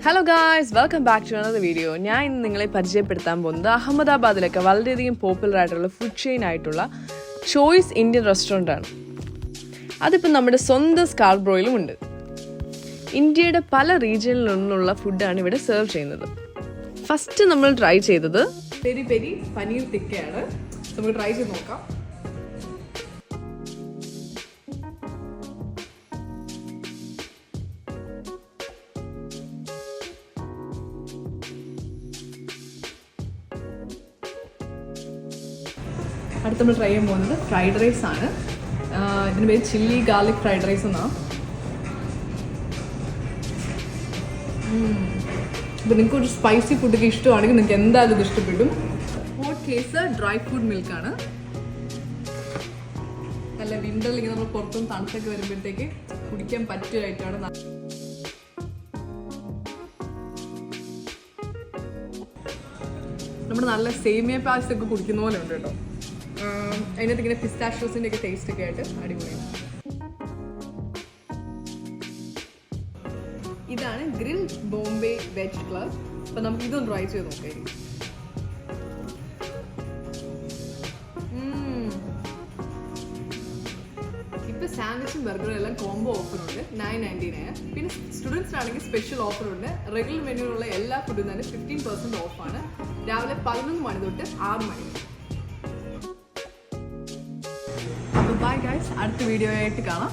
Hello guys, welcome back to another video. ഞാൻ ഇന്ന് നിങ്ങളെ പരിചയപ്പെടുത്താൻ പോകുന്നത് അഹമ്മദാബാദിലൊക്കെ വളരെയധികം പോപ്പുലർ ആയിട്ടുള്ള ഫുഡ് ചെയിൻ ആയിട്ടുള്ള ചോയ്സ് ഇന്ത്യൻ റെസ്റ്റോറൻ്റാണ്. അതിപ്പോൾ നമ്മുടെ സ്വന്തം സ്കാർബ്രോയിലും ഉണ്ട്. ഇന്ത്യയുടെ പല റീജിയനിൽ നിന്നുള്ള ഫുഡാണ് ഇവിടെ സെർവ് ചെയ്യുന്നത്. ഫസ്റ്റ് നമ്മൾ ട്രൈ ചെയ്തത് പെരി പെരി പനീർ ടിക്കയാണ്. നമുക്ക് ട്രൈ ചെയ്ത് നോക്കാം. അടുത്ത് നമ്മൾ ട്രൈ ചെയ്യാൻ പോകുന്നത് ഫ്രൈഡ് റൈസ് ആണ്. ഇതിന് പേര് ചില്ലി ഗാർലിക് ഫ്രൈഡ് റൈസ് എന്നാണ്. ഇപ്പോൾ നിങ്ങൾക്ക് ഒരു സ്പൈസി ഫുഡൊക്കെ ഇഷ്ടമാണെങ്കിൽ നിങ്ങൾക്ക് എന്തായാലും ഇത് ഇഷ്ടപ്പെടും. ഹോട്ട് കേസ് ഡ്രൈ ഫ്രൂട്ട് മിൽക്കാണ്. നല്ല വിൻ്ററിൽ ഇങ്ങനെ നമ്മൾ പുറത്തുനിന്ന് തണുത്തൊക്കെ വരുമ്പോഴത്തേക്ക് കുടിക്കാൻ പറ്റിയ ഐറ്റമാണ്. നമ്മുടെ നല്ല സേമിയ പായസമൊക്കെ കുടിക്കുന്ന പോലെ ഉണ്ട് കേട്ടോ. അതിനകത്ത് ഇങ്ങനെ പിസ്താഷ്യോസിൻ്റെ ഒക്കെ ടേസ്റ്റ് ഒക്കെ ആയിട്ട് അടിപൊളിയാണ്. ഇതാണ് ഗ്രിൽ ബോംബെ വെജ് ക്ലബ്. അപ്പം നമുക്ക് ഇതൊന്ന് ട്രൈ ചെയ്ത് നോക്കാം. ഇപ്പം സാൻഡ്വിച്ചും ബർഗറും എല്ലാം കോംബോ ഓഫറുണ്ട്, 999. പിന്നെ സ്റ്റുഡൻസിനാണെങ്കിൽ സ്പെഷ്യൽ ഓഫറുണ്ട്. റെഗുലർ മെനുവിലുള്ള എല്ലാ ഫുഡും തന്നെ 15% ഓഫാണ്. രാവിലെ 11 മണി തൊട്ട് 6 മണി. അപ്പോൾ ബൈ ഗൈസ്, അടുത്ത വീഡിയോ ആയിട്ട് കാണാം.